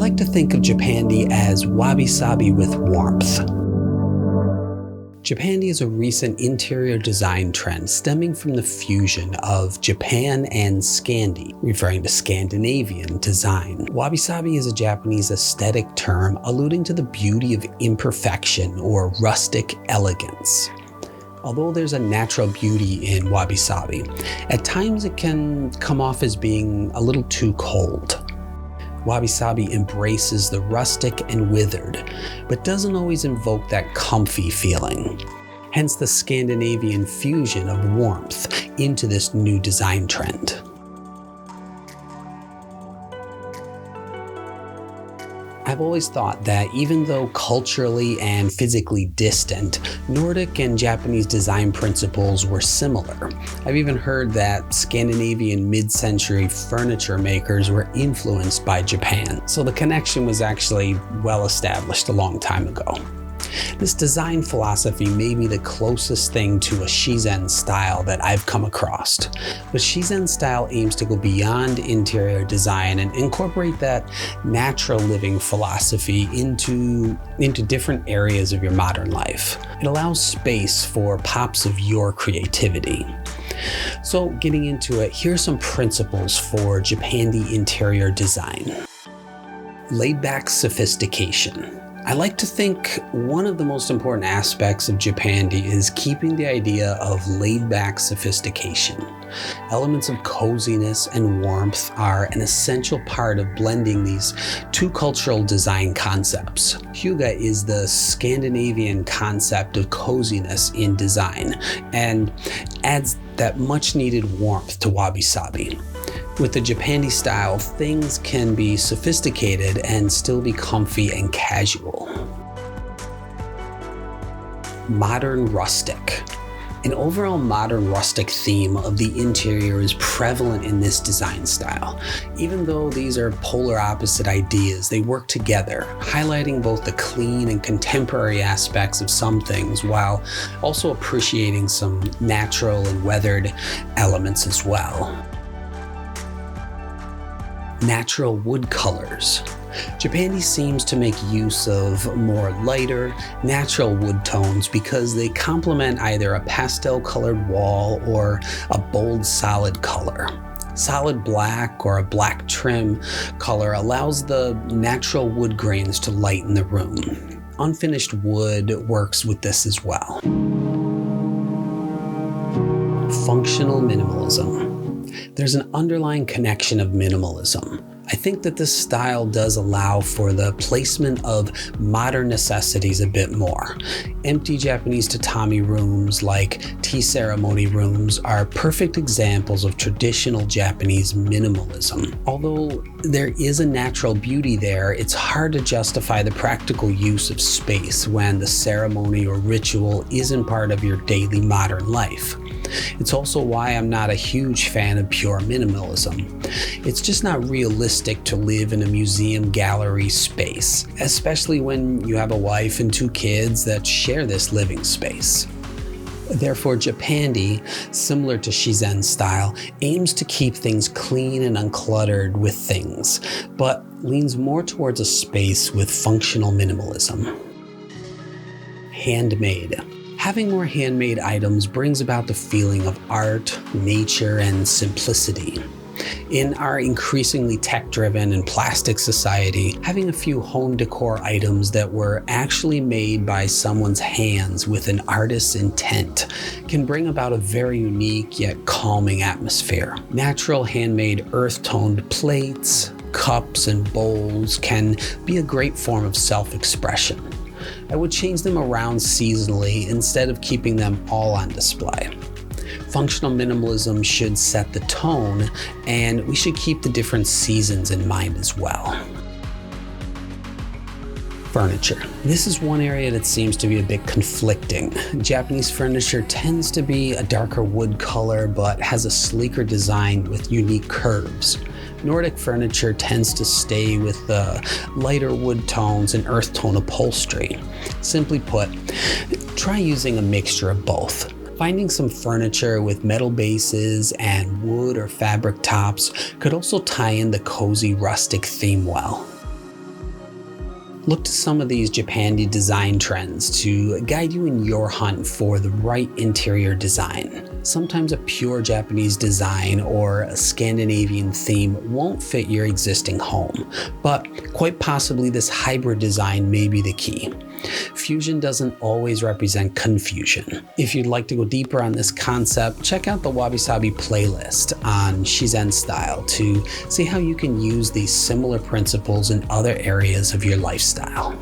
like to think of Japandi as wabi-sabi with warmth. Japandi is a recent interior design trend stemming from the fusion of Japan and Scandi, referring to Scandinavian design. Wabi-sabi is a Japanese aesthetic term alluding to the beauty of imperfection or rustic elegance. Although there's a natural beauty in wabi-sabi, at times it can come off as being a little too cold. Wabi-sabi embraces the rustic and withered, but doesn't always invoke that comfy feeling. Hence the Scandinavian fusion of warmth into this new design trend. I've always thought that even though culturally and physically distant, Nordic and Japanese design principles were similar. I've even heard that Scandinavian mid-century furniture makers were influenced by Japan, so the connection was actually well established a long time ago. This design philosophy may be the closest thing to a Shizen style that I've come across. But Shizen style aims to go beyond interior design and incorporate that natural living philosophy into different areas of your modern life. It allows space for pops of your creativity. So getting into it, here are some principles for Japandi interior design. Laid-back sophistication. I like to think one of the most important aspects of Japandi is keeping the idea of laid-back sophistication. Elements of coziness and warmth are an essential part of blending these two cultural design concepts. Hygge is the Scandinavian concept of coziness in design and adds that much-needed warmth to wabi-sabi. With the Japandi style, things can be sophisticated and still be comfy and casual. Modern rustic. An overall modern rustic theme of the interior is prevalent in this design style. Even though these are polar opposite ideas, they work together, highlighting both the clean and contemporary aspects of some things while also appreciating some natural and weathered elements as well. Natural wood colors. Japandi seems to make use of more lighter, natural wood tones because they complement either a pastel-colored wall or a bold, solid color. Solid black or a black trim color allows the natural wood grains to lighten the room. Unfinished wood works with this as well. Functional minimalism. There's an underlying connection of minimalism. I think that this style does allow for the placement of modern necessities a bit more. Empty Japanese tatami rooms like tea ceremony rooms are perfect examples of traditional Japanese minimalism. Although there is a natural beauty there, it's hard to justify the practical use of space when the ceremony or ritual isn't part of your daily modern life. It's also why I'm not a huge fan of pure minimalism. It's just not realistic to live in a museum gallery space, especially when you have a wife and 2 kids that share this living space. Therefore, Japandi, similar to Shizen style, aims to keep things clean and uncluttered with things, but leans more towards a space with functional minimalism. Handmade. Having more handmade items brings about the feeling of art, nature, and simplicity. In our increasingly tech-driven and plastic society, having a few home decor items that were actually made by someone's hands with an artist's intent can bring about a very unique yet calming atmosphere. Natural handmade earth-toned plates, cups, and bowls can be a great form of self-expression. I would change them around seasonally instead of keeping them all on display. Functional minimalism should set the tone, and we should keep the different seasons in mind as well. Furniture. This is one area that seems to be a bit conflicting. Japanese furniture tends to be a darker wood color but has a sleeker design with unique curves. Nordic furniture tends to stay with the lighter wood tones and earth tone upholstery. Simply put, try using a mixture of both. Finding some furniture with metal bases and wood or fabric tops could also tie in the cozy rustic theme well. Look to some of these Japandi design trends to guide you in your hunt for the right interior design. Sometimes a pure Japanese design or a Scandinavian theme won't fit your existing home, but quite possibly this hybrid design may be the key. Fusion doesn't always represent confusion. If you'd like to go deeper on this concept, check out the Wabi-sabi playlist on Shizen style to see how you can use these similar principles in other areas of your lifestyle.